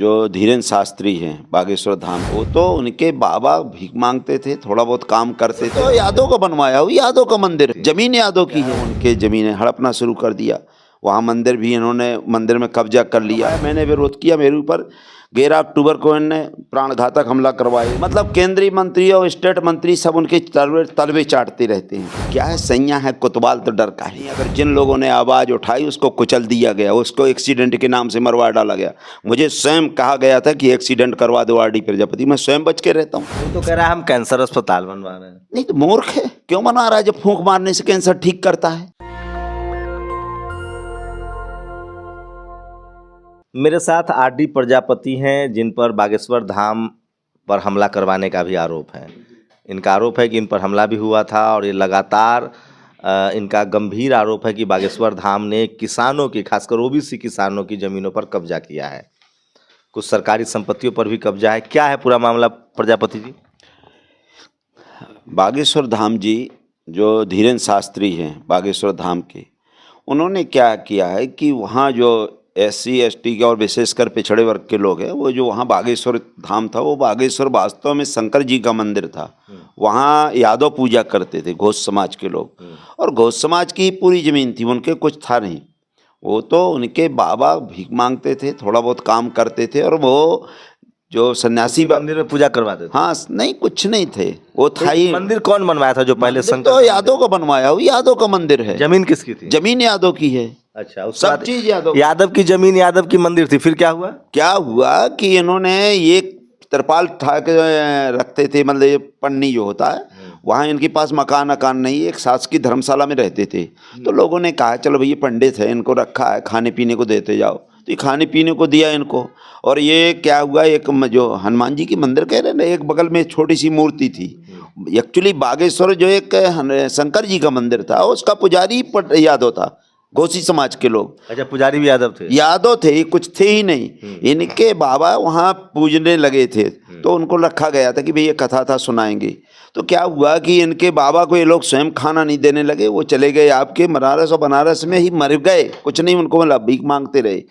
जो धीरेन्द्र शास्त्री हैं बागेश्वर धाम, वो तो उनके बाबा भीख मांगते थे, थोड़ा बहुत काम करते थे। तो यादव का बनवाया हुआ, यादव का मंदिर, जमीन यादव की है। उनके जमीनें हड़पना शुरू कर दिया, वहाँ मंदिर भी इन्होंने मंदिर में कब्जा कर लिया। मैंने विरोध किया, मेरे ऊपर 11 अक्टूबर को इन्होंने प्राणघातक हमला करवाया। मतलब केंद्रीय मंत्री और स्टेट मंत्री सब उनके तलवे चाटते रहते हैं। क्या है, सैया है कुतवाल तो डर का है। अगर जिन लोगों ने आवाज़ उठाई उसको कुचल दिया गया, उसको एक्सीडेंट के नाम से मरवा डाला गया। मुझे स्वयं कहा गया था कि एक्सीडेंट करवा दो आरडी प्रजापति, मैं स्वयं बच के रहता हूँ। वो तो कह रहा है हम कैंसर अस्पताल बनवा रहे हैं। नहीं तो मूर्ख है, क्यों बनवा रहा है जब फूंक मारने से कैंसर ठीक करता है। मेरे साथ आरडी प्रजापति हैं, जिन पर बागेश्वर धाम पर हमला करवाने का भी आरोप है। इनका आरोप है कि इन पर हमला भी हुआ था और ये लगातार इनका गंभीर आरोप है कि बागेश्वर धाम ने किसानों की, खासकर ओबीसी किसानों की ज़मीनों पर कब्जा किया है। कुछ सरकारी संपत्तियों पर भी कब्जा है। क्या है पूरा मामला प्रजापति जी? बागेश्वर धाम जी, जो धीरेन्द्र शास्त्री हैं बागेश्वर धाम के, उन्होंने क्या किया है कि वहाँ जो SC ST के और विशेषकर पिछड़े वर्ग के लोग हैं, वो जो वहाँ बागेश्वर धाम था, वो बागेश्वर वास्तव में शंकर जी का मंदिर था। वहाँ यादव पूजा करते थे, घोष समाज के लोग, और घोष समाज की पूरी ज़मीन थी, उनके कुछ था नहीं। वो तो उनके बाबा भीख मांगते थे, थोड़ा बहुत काम करते थे, और वो जो सन्यासी मंदिर में पूजा करवाते थे। हाँ, नहीं कुछ नहीं थे, वो था ही। मंदिर कौन बनवाया था जो पहले शंकर? तो यादव का बनवाया हुआ, यादव का मंदिर है। जमीन किसकी थी? जमीन यादव की है। अच्छा, सब चीज यादव। यादव की जमीन, यादव की मंदिर थी। फिर क्या हुआ? क्या हुआ कि इन्होंने ये तिरपाल ठा के रखते थे, मतलब ये पन्नी जो होता है, वहाँ इनके पास मकान नहीं, एक शासकीय धर्मशाला में रहते थे। तो लोगों ने कहा चलो भैया पंडित है, इनको रखा है, खाने पीने को देते जाओ। तो ये खाने पीने को दिया इनको। और ये क्या हुआ, एक जो हनुमान जी की मंदिर कह रहे हैं ना, एक बगल में छोटी सी मूर्ति थी। एक्चुअली बागेश्वर जो एक शंकर जी का मंदिर था, उसका पुजारी यादव था, घोसी समाज के लोग। अच्छा, पुजारी भी यादव थे? यादव थे, कुछ थे ही नहीं। इनके बाबा वहाँ पूजने लगे थे, तो उनको रखा गया था कि भाई ये कथा था सुनाएंगे। तो क्या हुआ कि इनके बाबा को ये लोग स्वयं खाना नहीं देने लगे, वो चले गए आपके बनारस, और बनारस में ही मर गए, कुछ नहीं, उनको मतलब भीख मांगते रहे।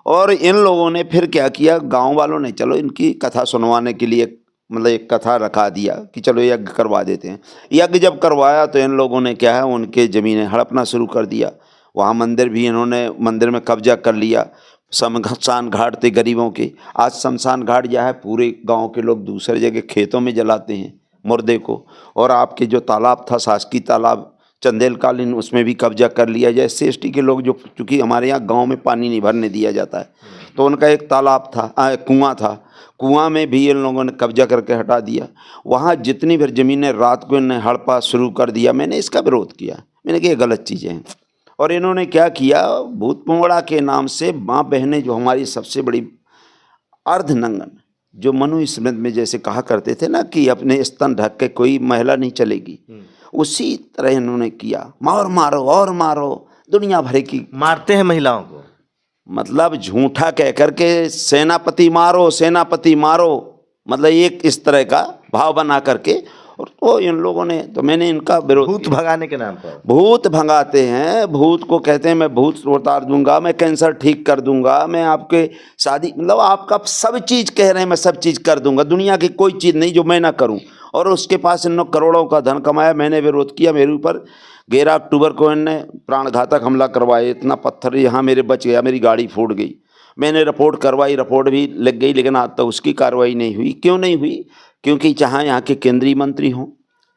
और इन लोगों ने फिर क्या किया, गाँव वालों ने चलो इनकी कथा सुनवाने के लिए मतलब एक कथा रखा दिया कि चलो यज्ञ करवा देते हैं। यज्ञ जब करवाया तो इन लोगों ने क्या है, उनके ज़मीनें हड़पना शुरू कर दिया। वहाँ मंदिर भी इन्होंने मंदिर में कब्जा कर लिया। शमशान घाट थे गरीबों के, आज शमशान घाट जो है पूरे गांव के लोग दूसरी जगह खेतों में जलाते हैं मुर्दे को। और आपके जो तालाब था, शासकीय तालाब चंदेलकालीन, उसमें भी कब्जा कर लिया। जैसे ST के लोग, जो चूँकि हमारे यहाँ गांव में पानी नहीं भरने दिया जाता है, तो उनका एक तालाब था, कुआं था, कुआं में भी इन लोगों ने कब्जा करके हटा दिया। वहाँ जितनी भी ज़मीनें रात को इन्हें हड़पा शुरू कर दिया। मैंने इसका विरोध किया, मैंने कहा ये गलत चीज़ें हैं। और इन्होंने क्या किया, भूत पुंगड़ा के नाम से माँ बहनें, जो हमारी सबसे बड़ी अर्धनंगन, जो मनुस्मृति में जैसे कहा करते थे ना कि अपने स्तन ढक के कोई महिला नहीं चलेगी, उसी तरह इन्होंने किया। और मारो और मारो, दुनिया भर की मारते हैं महिलाओं को, मतलब झूठा कह करके सेनापति मारो, सेनापति मारो, मतलब एक इस तरह का भाव बना करके। और तो इन लोगों ने, तो मैंने इनका विरोध। भूत भगाने के नाम पर भूत भगाते हैं, भूत को कहते हैं मैं भूत उतार दूंगा, मैं कैंसर ठीक कर दूंगा, मैं आपके शादी, मतलब आपका सब चीज़ कह रहे हैं, मैं सब चीज़ कर दूंगा, दुनिया की कोई चीज़ नहीं जो मैं ना करूं। और उसके पास इन करोड़ों का धन कमाया। मैंने विरोध किया, मेरे ऊपर 11 अक्टूबर को इनने प्राणघातक हमला करवाया। इतना पत्थर यहाँ मेरे बच गया, मेरी गाड़ी फूट गई। मैंने रिपोर्ट करवाई, रिपोर्ट भी लग गई, लेकिन आज तक उसकी कार्रवाई नहीं हुई। क्यों नहीं हुई? क्योंकि चाहे यहाँ के केंद्रीय मंत्री हों,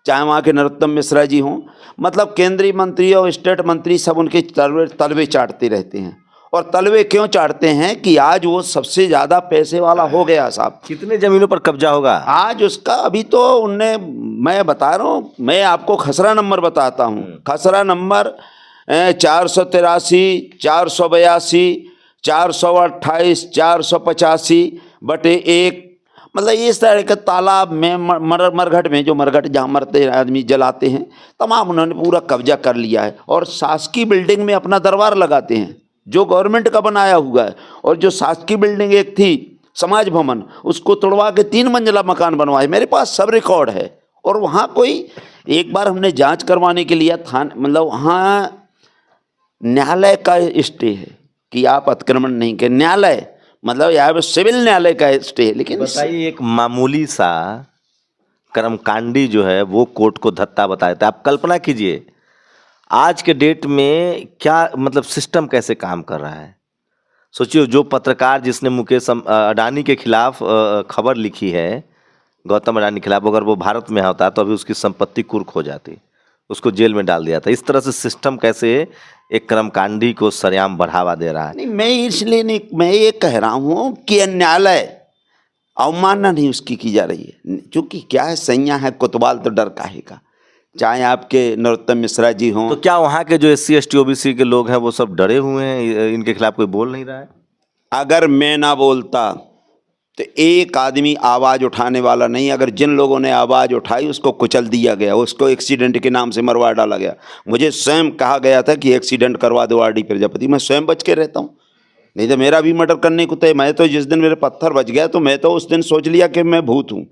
चाहे वहाँ के नरोत्तम मिश्रा जी हों, मतलब केंद्रीय मंत्री और स्टेट मंत्री सब उनके तलवे चाटते रहते हैं। और तलवे क्यों चाटते हैं कि आज वो सबसे ज़्यादा पैसे वाला हो गया साहब। कितने ज़मीनों पर कब्जा होगा आज उसका? अभी तो उनने, मैं बता रहा हूँ, मैं आपको खसरा नंबर बताता हूँ। खसरा नंबर 483, 482, 428, 485/1, मतलब इस तरह के तालाब में, मरघट में, जो मरघट जहाँ मरते आदमी जलाते हैं, तमाम उन्होंने पूरा कब्जा कर लिया है। और शासकीय बिल्डिंग में अपना दरबार लगाते हैं, जो गवर्नमेंट का बनाया हुआ है। और जो शासकीय बिल्डिंग एक थी समाज भवन, उसको तोड़वा के 3 मंजिला मकान बनवाए। मेरे पास सब रिकॉर्ड है। और वहाँ कोई, एक बार हमने जांच करवाने के लिए मतलब वहाँ न्यायालय का स्टे है कि आप अतिक्रमण नहीं करें, न्यायालय, मतलब यहाँ पे सिविल न्यायालय का स्टे है, लेकिन बताइए, एक मामूली सा कर्मकांडी जो है वो कोर्ट को धत्ता बताया था। आप कल्पना कीजिए आज के डेट में क्या मतलब सिस्टम कैसे काम कर रहा है। सोचिए, जो पत्रकार जिसने मुकेश अडानी के खिलाफ खबर लिखी है, गौतम अडानी के खिलाफ, अगर वो भारत में होता तो अभी उसकी संपत्ति कुर्क हो जाती, उसको जेल में डाल दिया था। इस तरह से सिस्टम कैसे एक कर्मकांडी को सरेआम बढ़ावा दे रहा है। नहीं, मैं इसलिए नहीं, मैं ये कह रहा हूँ कि न्यायालय अवमानना नहीं उसकी की जा रही है, क्योंकि क्या है, सैया है कोतवाल तो डर काहे का। चाहे आपके नरोत्तम मिश्रा जी हों, तो क्या वहाँ के जो SC ST OBC के लोग हैं वो सब डरे हुए हैं, इनके खिलाफ कोई बोल नहीं रहा है? अगर मैं ना बोलता तो एक आदमी आवाज़ उठाने वाला नहीं। अगर जिन लोगों ने आवाज़ उठाई उसको कुचल दिया गया, उसको एक्सीडेंट के नाम से मरवा डाला गया। मुझे स्वयं कहा गया था कि एक्सीडेंट करवा दो RD प्रजापति, मैं स्वयं बच के रहता हूँ, नहीं तो मेरा भी मर्डर करने को तय। मैं तो जिस दिन मेरे पत्थर बच गया तो मैं तो उस दिन सोच लिया कि मैं भूत हूँ,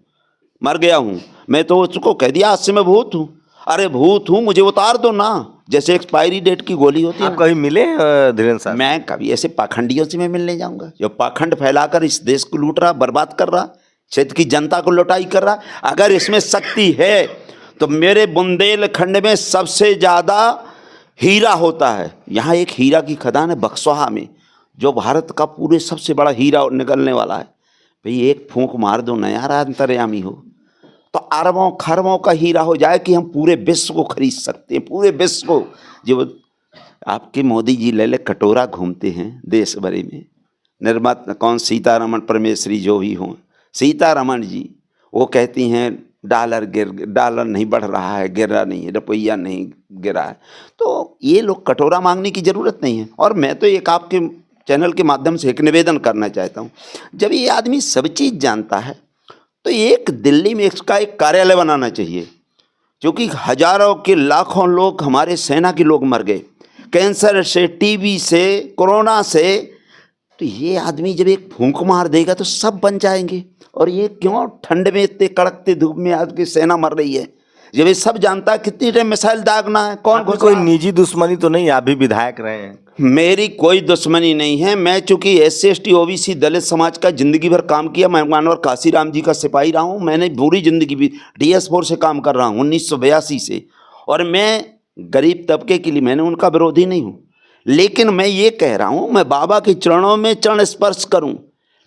मर गया हूँ। मैं तो उसको कह दिया आज से मैं भूत हूँ। अरे भूत हूँ, मुझे उतार दो ना, जैसे एक्सपायरी डेट की गोली होती है। आप कभी मिले धीरेन्द्र साहब? मैं कभी ऐसे पाखंडियों से मैं मिलने जाऊंगा जो पाखंड फैलाकर इस देश को लूट रहा, बर्बाद कर रहा, क्षेत्र की जनता को लुटाई कर रहा। अगर इसमें शक्ति है तो मेरे बुंदेलखंड में सबसे ज़्यादा हीरा होता है। यहाँ एक हीरा की खदान है बक्सवाहा में, जो भारत का पूरे सबसे बड़ा हीरा निकलने वाला है। भाई एक फूंक मार दो ना यार, अंतर्यामी हो, तो अरबों खरबों का हीरा हो जाए कि हम पूरे विश्व को खरीद सकते हैं, पूरे विश्व को। जो आपके मोदी जी ले कटोरा घूमते हैं देश भरी में, निर्माता कौन, सीतारमण परमेश्वरी जो भी हों, सीतारमण जी वो कहती हैं डॉलर नहीं बढ़ रहा है, गिर रहा नहीं है, रुपया नहीं गिरा है। तो ये लोग कटोरा मांगने की ज़रूरत नहीं है। और मैं तो एक आपके चैनल के माध्यम से एक निवेदन करना चाहता हूँ, जब ये आदमी सब चीज़ जानता है तो एक दिल्ली में इसका एक कार्यालय बनाना चाहिए, क्योंकि हजारों के लाखों लोग हमारे सेना के लोग मर गए, कैंसर से, TB से, कोरोना से। तो ये आदमी जब एक फूंक मार देगा तो सब बन जाएंगे। और ये क्यों ठंड में इतने कड़कते धूप में आज की सेना मर रही है, जब ये सब जानता है कितनी टाइम मिसाइल दागना है, कौन कोई निजी दुश्मनी तो नहीं? आप भी विधायक रहे हैं। मेरी कोई दुश्मनी नहीं है। मैं चूंकि SC ST OBC दलित समाज का जिंदगी भर काम किया, मैं मानवर काशीराम जी का सिपाही रहा हूँ। मैंने पूरी जिंदगी भी DS4 से काम कर रहा हूँ 1982 से, और मैं गरीब तबके के लिए मैंने उनका विरोधी नहीं हूँ। लेकिन मैं ये कह रहा हूँ मैं बाबा के चरणों में चरण स्पर्श करूँ,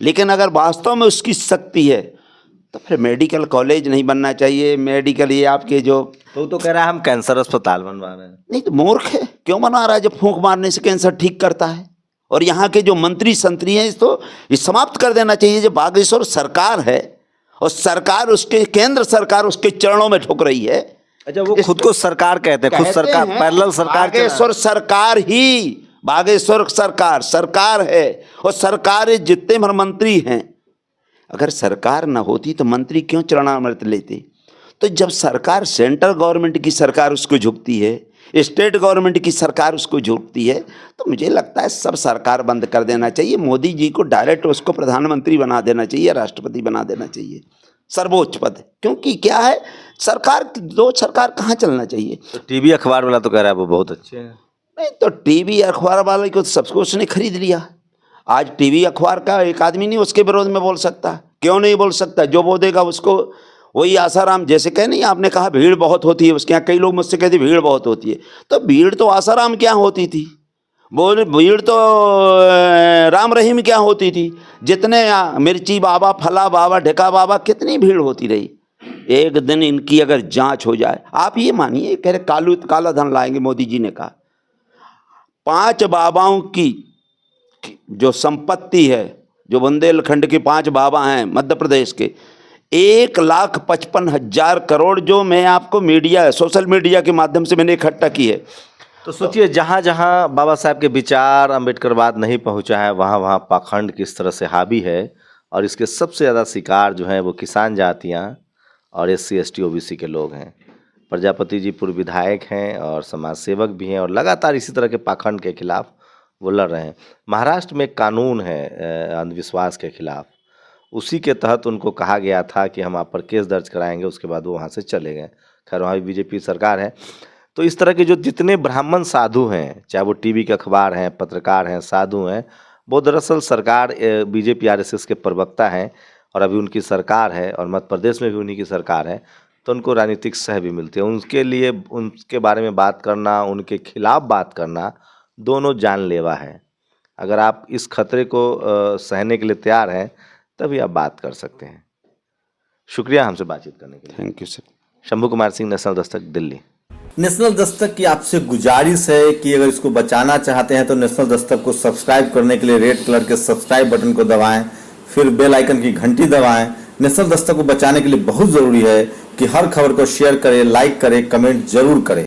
लेकिन अगर वास्तव में उसकी शक्ति है तो फिर मेडिकल कॉलेज नहीं बनना चाहिए। मेडिकल ये आपके जो तो कह रहा है हम कैंसर अस्पताल बनवा रहे हैं। नहीं तो मूर्ख है, क्यों बना रहा है जब फूंक मारने से कैंसर ठीक करता है। और यहाँ के जो मंत्री संतरी हैं इसको ये समाप्त कर देना चाहिए। जो बागेश्वर सरकार है और सरकार उसके केंद्र सरकार उसके चरणों में ठुक रही है। अच्छा, वो खुद को सरकार कहते हैं, खुद सरकार, पैरेलल सरकार। बागेश्वर सरकार ही, बागेश्वर सरकार है, और सरकार जितने भर मंत्री हैं, अगर सरकार न होती तो मंत्री क्यों चरणामृत लेते। तो जब सरकार, सेंट्रल गवर्नमेंट की सरकार उसको झुकती है, स्टेट गवर्नमेंट की सरकार उसको झुकती है, तो मुझे लगता है सब सरकार बंद कर देना चाहिए। मोदी जी को डायरेक्ट उसको प्रधानमंत्री बना देना चाहिए, राष्ट्रपति बना देना चाहिए, सर्वोच्च पद। क्योंकि क्या है, सरकार दो सरकार कहाँ चलना चाहिए। तो TV अखबार वाला तो कह रहा है वो बहुत अच्छे हैं। नहीं तो TV अखबार वाले को सबको उसने खरीद लिया। आज TV अखबार का एक आदमी नहीं उसके विरोध में बोल सकता। क्यों नहीं बोल सकता? जो बोलेगा उसको वही आसाराम जैसे कह, नहीं आपने कहा भीड़ बहुत होती है उसके यहाँ, कई लोग मुझसे कहते भीड़ बहुत होती है। तो भीड़ तो आसाराम क्या होती थी, बोल भीड़ तो राम रहीम क्या होती थी। जितने मिर्ची बाबा, फला बाबा, ढेका बाबा, कितनी भीड़ होती रही। एक दिन इनकी अगर जांच हो जाए, आप ये मानिए, कह रहे काला धन लाएंगे। मोदी जी ने कहा 5 बाबाओं की जो संपत्ति है, जो बुंदेलखंड के 5 बाबा हैं मध्य प्रदेश के, 1,55,000 करोड़, जो मैं आपको मीडिया, सोशल मीडिया के माध्यम से मैंने इकट्ठा की है। तो सोचिए, जहाँ जहाँ बाबा साहब के विचार, अम्बेडकरवाद नहीं पहुँचा है, वहाँ वहाँ पाखंड किस तरह से हावी है। और इसके सबसे ज़्यादा शिकार जो हैं वो किसान जातियाँ और SC ST OBC के लोग हैं। प्रजापति जी पूर्व विधायक हैं और समाज सेवक भी हैं, और लगातार इसी तरह के पाखंड के खिलाफ वो लड़ रहे हैं। महाराष्ट्र में एक कानून है अंधविश्वास के खिलाफ, उसी के तहत उनको कहा गया था कि हम आप पर केस दर्ज कराएंगे, उसके बाद वो वहाँ से चले गए। खैर वहाँ भी BJP सरकार है। तो इस तरह के जो जितने ब्राह्मण साधु हैं, चाहे वो TV के अखबार हैं, पत्रकार हैं, साधु हैं, वो दरअसल सरकार बीजेपी आरएसएस के प्रवक्ता हैं और अभी उनकी सरकार है और मध्य प्रदेश में भी उन्हीं की सरकार है, तो उनको राजनीतिक सह भी मिलती है। उनके लिए उनके बारे में बात करना, उनके खिलाफ बात करना, दोनों जानलेवा है। अगर आप इस खतरे को सहने के लिए तैयार हैं तभी आप बात कर सकते हैं। शुक्रिया हमसे बातचीत करने के लिए। Thank you sir. Shambhu Kumar Singh, national Dastak, Delhi. National Dastak की आपसे गुजारिश है कि अगर इसको बचाना चाहते हैं तो नेशनल दस्तक को सब्सक्राइब करने के लिए रेड कलर के सब्सक्राइब बटन को दबाएं, फिर बेल आइकन की घंटी दबाएं। नेशनल दस्तक को बचाने के लिए बहुत जरूरी है कि हर खबर को शेयर करें, लाइक करें, कमेंट जरूर करें।